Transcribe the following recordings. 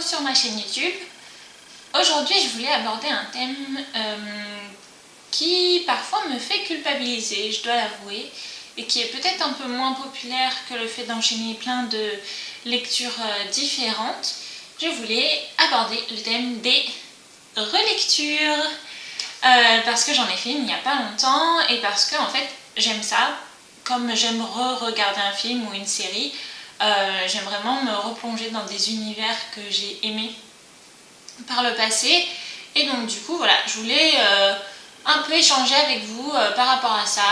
sur ma chaîne YouTube. Aujourd'hui, je voulais aborder un thème qui parfois me fait culpabiliser, je dois l'avouer, et qui est peut-être un peu moins populaire que le fait d'enchaîner plein de lectures différentes. Je voulais aborder le thème des relectures, parce que j'en ai fait une il n'y a pas longtemps, et parce que en fait j'aime ça, comme j'aime re-regarder un film ou une série. J'aime vraiment me replonger dans des univers que j'ai aimés par le passé, et donc du coup voilà, je voulais un peu échanger avec vous par rapport à ça.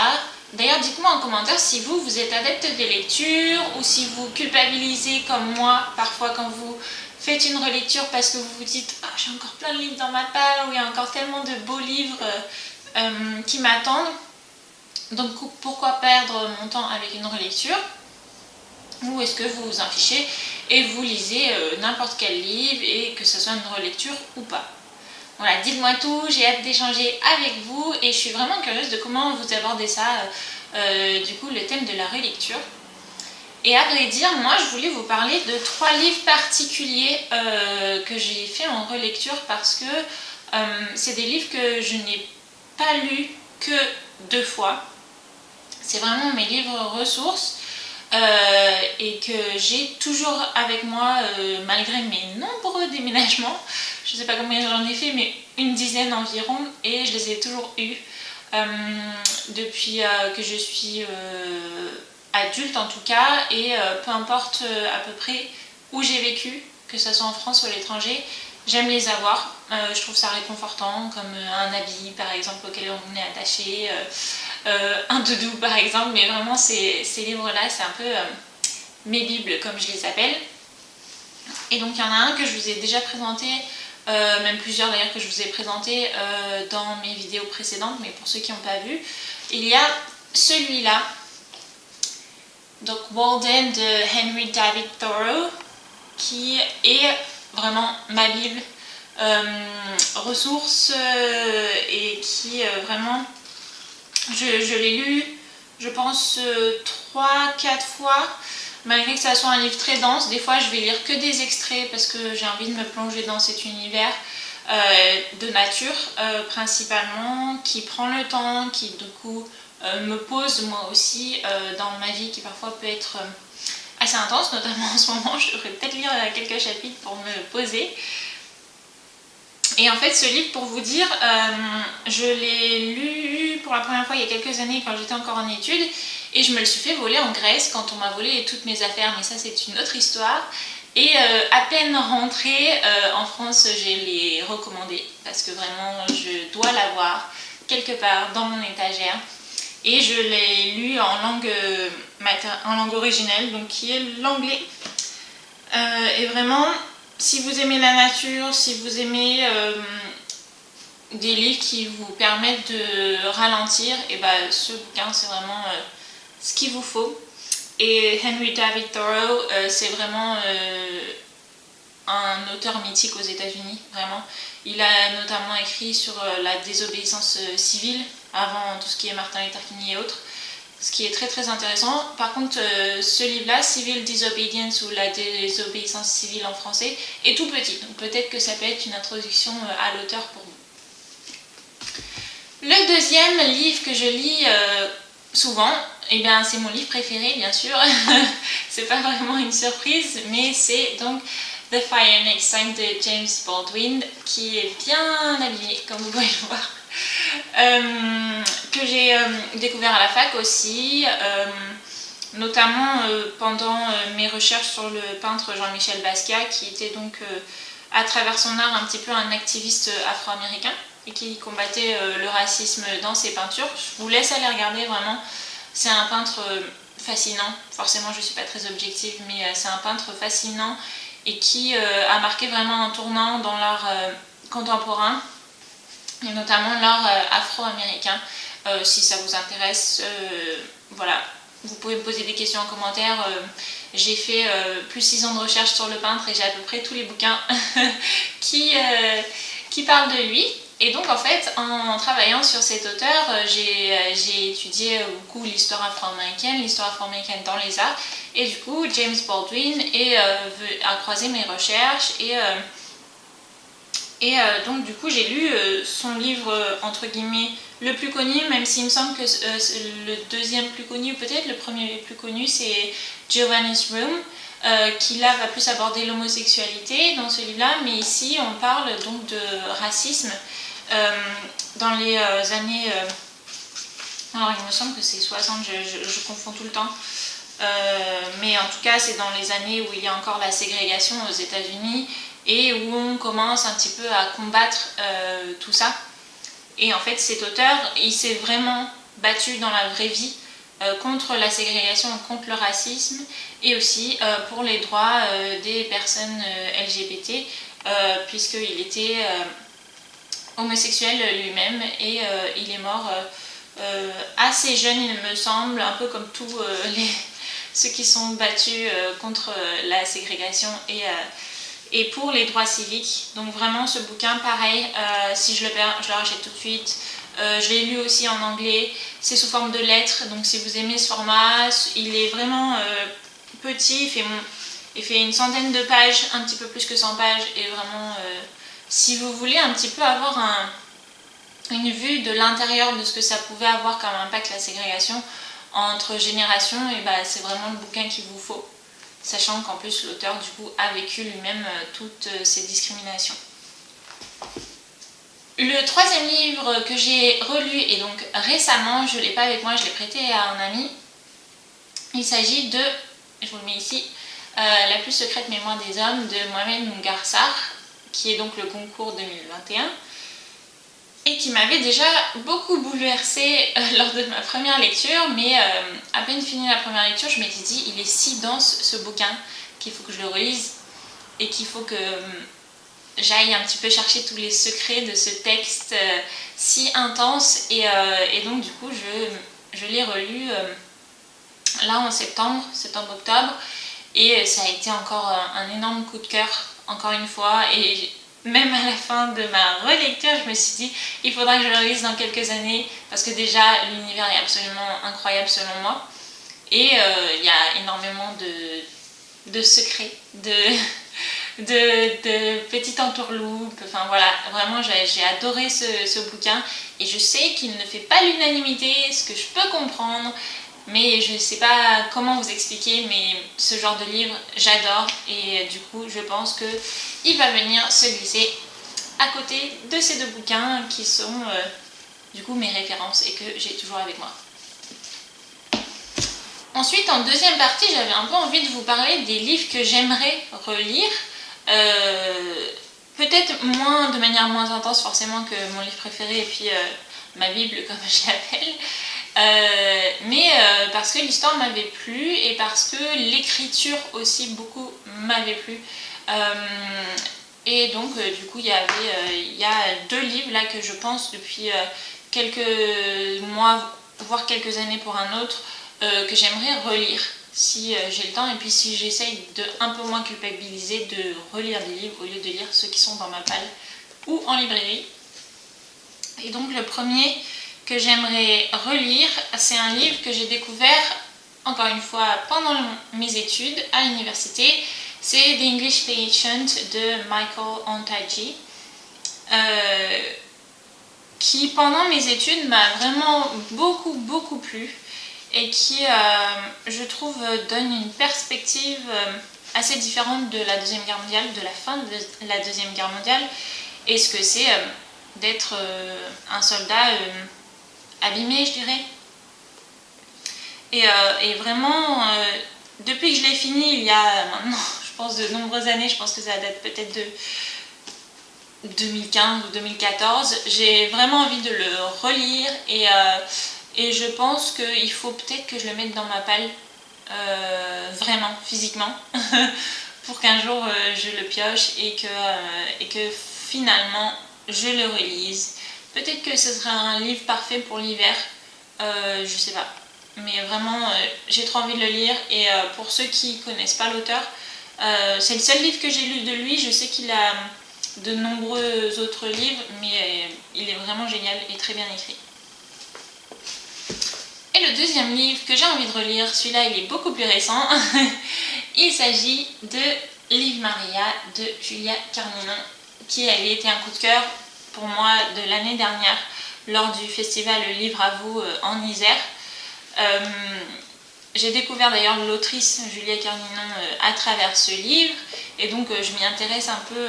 D'ailleurs, dites-moi en commentaire si vous êtes adepte des lectures, ou si vous culpabilisez comme moi parfois quand vous faites une relecture parce que vous vous dites ah, j'ai encore plein de livres dans ma palle, ou il y a encore tellement de beaux livres qui m'attendent, donc pourquoi perdre mon temps avec une relecture? Ou est-ce que vous vous en fichez et vous lisez n'importe quel livre, et que ce soit une relecture ou pas? Voilà, dites-moi tout, j'ai hâte d'échanger avec vous, et je suis vraiment curieuse de comment vous abordez ça, du coup le thème de la relecture. Et à vrai dire, moi je voulais vous parler de 3 livres particuliers que j'ai fait en relecture, parce que c'est des livres que je n'ai pas lus que 2 fois. C'est vraiment mes livres ressources. Et que j'ai toujours avec moi malgré mes nombreux déménagements. Je ne sais pas combien j'en ai fait, mais une dizaine environ, et je les ai toujours eus depuis que je suis adulte en tout cas, et peu importe à peu près où j'ai vécu, que ce soit en France ou à l'étranger, j'aime les avoir. Je trouve ça réconfortant, comme un habit par exemple auquel on est attaché, un doudou par exemple, mais vraiment ces livres-là, c'est un peu mes bibles comme je les appelle. Et donc il y en a un que je vous ai déjà présenté, même plusieurs d'ailleurs que je vous ai présenté dans mes vidéos précédentes, mais pour ceux qui n'ont pas vu, il y a celui-là, donc Walden de Henry David Thoreau, qui est vraiment ma bible ressource, et qui vraiment, je l'ai lu, je pense 3-4 fois, malgré que ça soit un livre très dense. Des fois je vais lire que des extraits parce que j'ai envie de me plonger dans cet univers de nature principalement, qui prend le temps, qui du coup me pose moi aussi dans ma vie, qui parfois peut être assez intense, notamment en ce moment. Je devrais peut-être lire quelques chapitres pour me poser. Et en fait, ce livre, pour vous dire, je l'ai lu pour la première fois il y a quelques années quand j'étais encore en études, et je me le suis fait voler en Grèce quand on m'a volé toutes mes affaires, mais ça c'est une autre histoire. Et à peine rentrée en France, je l'ai recommandé parce que vraiment je dois l'avoir quelque part dans mon étagère. Et je l'ai lu en langue originelle, donc qui est l'anglais. Et vraiment, si vous aimez la nature, si vous aimez des livres qui vous permettent de ralentir, et ben ce bouquin c'est vraiment ce qu'il vous faut. Et Henry David Thoreau, c'est vraiment un auteur mythique aux États-Unis, vraiment. Il a notamment écrit sur la désobéissance civile, avant tout ce qui est Martin Luther King et autres, ce qui est très très intéressant. Par contre, ce livre-là, Civil Disobedience, ou la désobéissance civile en français, est tout petit, donc peut-être que ça peut être une introduction à l'auteur pour vous. Le deuxième livre que je lis souvent, et bien c'est mon livre préféré bien sûr, c'est pas vraiment une surprise, mais c'est donc The Fire Next Time de James Baldwin, qui est bien habillé comme vous pouvez le voir. Que j'ai découvert à la fac aussi, notamment pendant mes recherches sur le peintre Jean-Michel Basquiat, qui était donc à travers son art un petit peu un activiste afro-américain, et qui combattait le racisme dans ses peintures. Je vous laisse aller regarder, vraiment, c'est un peintre fascinant. Forcément je ne suis pas très objective, mais c'est un peintre fascinant, et qui a marqué vraiment un tournant dans l'art contemporain, et notamment l'art afro-américain. Si ça vous intéresse, voilà, vous pouvez me poser des questions en commentaire. J'ai fait plus de 6 ans de recherche sur le peintre, et j'ai à peu près tous les bouquins qui parlent de lui. Et donc en fait, en travaillant sur cet auteur, j'ai étudié beaucoup l'histoire afro-américaine dans les arts. Et du coup, James Baldwin a croisé mes recherches donc du coup j'ai lu son livre entre guillemets le plus connu, même s'il me semble que le deuxième plus connu, ou peut-être le premier plus connu, c'est Giovanni's Room, qui là va plus aborder l'homosexualité dans ce livre-là, mais ici on parle donc de racisme dans les années... alors il me semble que c'est 60, je confonds tout le temps. Mais en tout cas c'est dans les années où il y a encore la ségrégation aux États-Unis et où on commence un petit peu à combattre tout ça. Et en fait cet auteur, il s'est vraiment battu dans la vraie vie contre la ségrégation, contre le racisme et aussi pour les droits des personnes LGBT puisqu'il était homosexuel lui-même et il est mort assez jeune il me semble, un peu comme tous ceux qui sont battus contre la ségrégation et pour les droits civiques. Donc vraiment ce bouquin pareil, si je le perds, je le rachète tout de suite. Je l'ai lu aussi en anglais, c'est sous forme de lettres, donc si vous aimez ce format, il est vraiment petit, il fait une centaine de pages, un petit peu plus que 100 pages, et vraiment si vous voulez un petit peu avoir une vue de l'intérieur de ce que ça pouvait avoir comme impact la ségrégation entre générations, et bah, c'est vraiment le bouquin qu'il vous faut, sachant qu'en plus l'auteur du coup a vécu lui-même toutes ces discriminations. Le troisième livre que j'ai relu, et donc récemment, je ne l'ai pas avec moi, je l'ai prêté à un ami, il s'agit de, je vous le mets ici, La plus secrète mémoire des hommes de Mohamed Mungarsar, qui est donc le concours 2021, et qui m'avait déjà beaucoup bouleversée lors de ma première lecture, mais à peine fini la première lecture, je m'étais dit, il est si dense ce bouquin qu'il faut que je le relise, et qu'il faut que j'aille un petit peu chercher tous les secrets de ce texte si intense, et donc du coup je l'ai relu là en septembre-octobre, et ça a été encore un énorme coup de cœur, encore une fois, et même à la fin de ma relecture, je me suis dit il faudra que je le relise dans quelques années, parce que déjà l'univers est absolument incroyable selon moi, et il y a énormément de secrets, de petites entourloupes, enfin voilà, vraiment j'ai adoré ce bouquin, et je sais qu'il ne fait pas l'unanimité, ce que je peux comprendre, mais je ne sais pas comment vous expliquer, mais ce genre de livre j'adore, et du coup je pense qu'il va venir se glisser à côté de ces deux bouquins qui sont du coup mes références et que j'ai toujours avec moi. Ensuite, en deuxième partie, j'avais un peu envie de vous parler des livres que j'aimerais relire. Peut-être de manière moins intense forcément que mon livre préféré et puis ma Bible comme je l'appelle, mais parce que l'histoire m'avait plu et parce que l'écriture aussi beaucoup m'avait plu. Et donc du coup il y a deux livres là que je pense depuis quelques mois, voire quelques années pour un autre, que j'aimerais relire si j'ai le temps, et puis si j'essaye de un peu moins culpabiliser de relire des livres au lieu de lire ceux qui sont dans ma palle ou en librairie. Et donc le premier que j'aimerais relire, c'est un livre que j'ai découvert encore une fois pendant mes études à l'université, c'est The English Patient de Michael Ondaatje, qui pendant mes études m'a vraiment beaucoup plu, et qui, je trouve, donne une perspective assez différente de la Deuxième Guerre mondiale, de la fin de la Deuxième Guerre mondiale, et ce que c'est d'être un soldat abîmé, je dirais. Et vraiment, depuis que je l'ai fini, il y a maintenant, je pense, de nombreuses années, je pense que ça date peut-être de 2015 ou 2014, j'ai vraiment envie de le relire, et je pense qu'il faut peut-être que je le mette dans ma palle, vraiment, physiquement, pour qu'un jour je le pioche et que finalement je le relise. Peut-être que ce sera un livre parfait pour l'hiver, je sais pas. Mais vraiment, j'ai trop envie de le lire, et pour ceux qui connaissent pas l'auteur, c'est le seul livre que j'ai lu de lui. Je sais qu'il a de nombreux autres livres, mais il est vraiment génial et très bien écrit. Et le deuxième livre que j'ai envie de relire, celui-là il est beaucoup plus récent, il s'agit de Liv Maria de Julia Carninon, qui avait été un coup de cœur pour moi de l'année dernière lors du festival Livre à vous en Isère. J'ai découvert d'ailleurs l'autrice Julia Carninon à travers ce livre, et donc je m'y intéresse un peu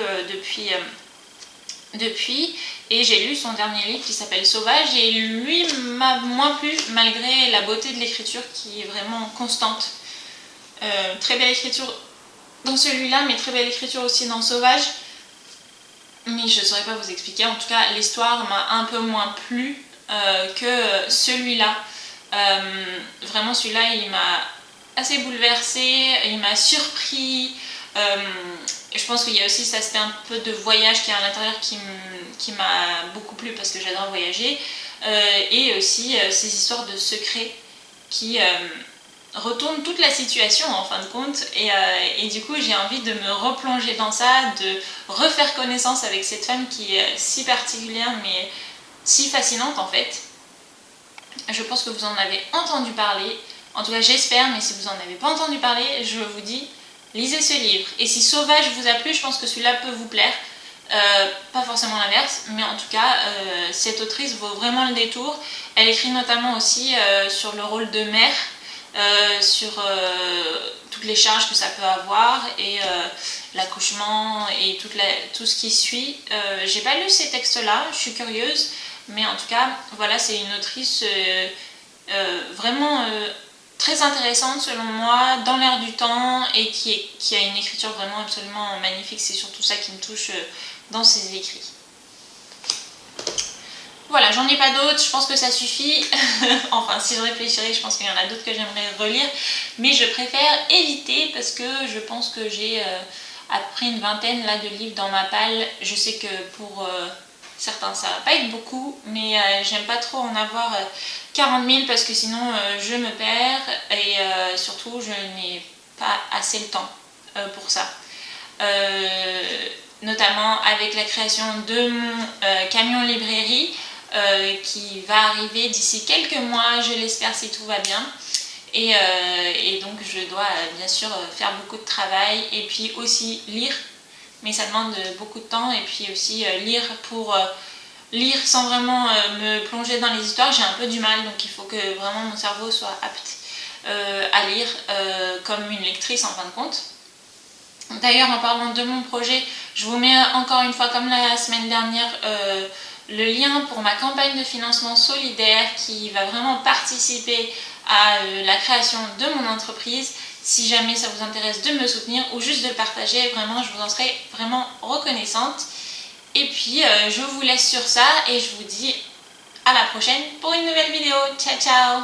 depuis, et j'ai lu son dernier livre qui s'appelle Sauvage, et lui m'a moins plu malgré la beauté de l'écriture qui est vraiment constante. Très belle écriture dans celui-là, mais très belle écriture aussi dans Sauvage, mais je ne saurais pas vous expliquer. En tout cas, l'histoire m'a un peu moins plu que celui-là. Vraiment, celui-là, il m'a assez bouleversée, il m'a surpris. Je pense qu'il y a aussi cet aspect un peu de voyage qui est à l'intérieur qui m'a beaucoup plu parce que j'adore voyager. Et aussi ces histoires de secrets qui retournent toute la situation en fin de compte. Et du coup, j'ai envie de me replonger dans ça, de refaire connaissance avec cette femme qui est si particulière mais si fascinante en fait. Je pense que vous en avez entendu parler, en tout cas j'espère, mais si vous n'en avez pas entendu parler, je vous dis, lisez ce livre. Et si Sauvage vous a plu, je pense que celui-là peut vous plaire. Pas forcément l'inverse, mais en tout cas, cette autrice vaut vraiment le détour. Elle écrit notamment aussi sur le rôle de mère, sur toutes les charges que ça peut avoir, et l'accouchement et tout ce qui suit. J'ai pas lu ces textes-là, je suis curieuse. Mais en tout cas, voilà, c'est une autrice vraiment très intéressante selon moi, dans l'air du temps, et qui a une écriture vraiment absolument magnifique. C'est surtout ça qui me touche dans ses écrits. Voilà, j'en ai pas d'autres, je pense que ça suffit. Enfin, si je réfléchirais, je pense qu'il y en a d'autres que j'aimerais relire. Mais je préfère éviter parce que je pense que j'ai à peu près une vingtaine là, de livres dans ma palle. Je sais que pour... certains ça va pas être beaucoup, mais j'aime pas trop en avoir 40 000 parce que sinon je me perds, et surtout je n'ai pas assez le temps pour ça. Notamment avec la création de mon camion librairie qui va arriver d'ici quelques mois, je l'espère si tout va bien. Et donc je dois bien sûr faire beaucoup de travail et puis aussi lire. Mais ça demande beaucoup de temps, et puis aussi lire pour lire sans vraiment me plonger dans les histoires, j'ai un peu du mal, donc il faut que vraiment mon cerveau soit apte à lire comme une lectrice en fin de compte. D'ailleurs, en parlant de mon projet, je vous mets encore une fois, comme la semaine dernière, le lien pour ma campagne de financement solidaire qui va vraiment participer à la création de mon entreprise. Si jamais ça vous intéresse de me soutenir ou juste de le partager, vraiment je vous en serai vraiment reconnaissante. Et puis je vous laisse sur ça et je vous dis à la prochaine pour une nouvelle vidéo. Ciao ciao!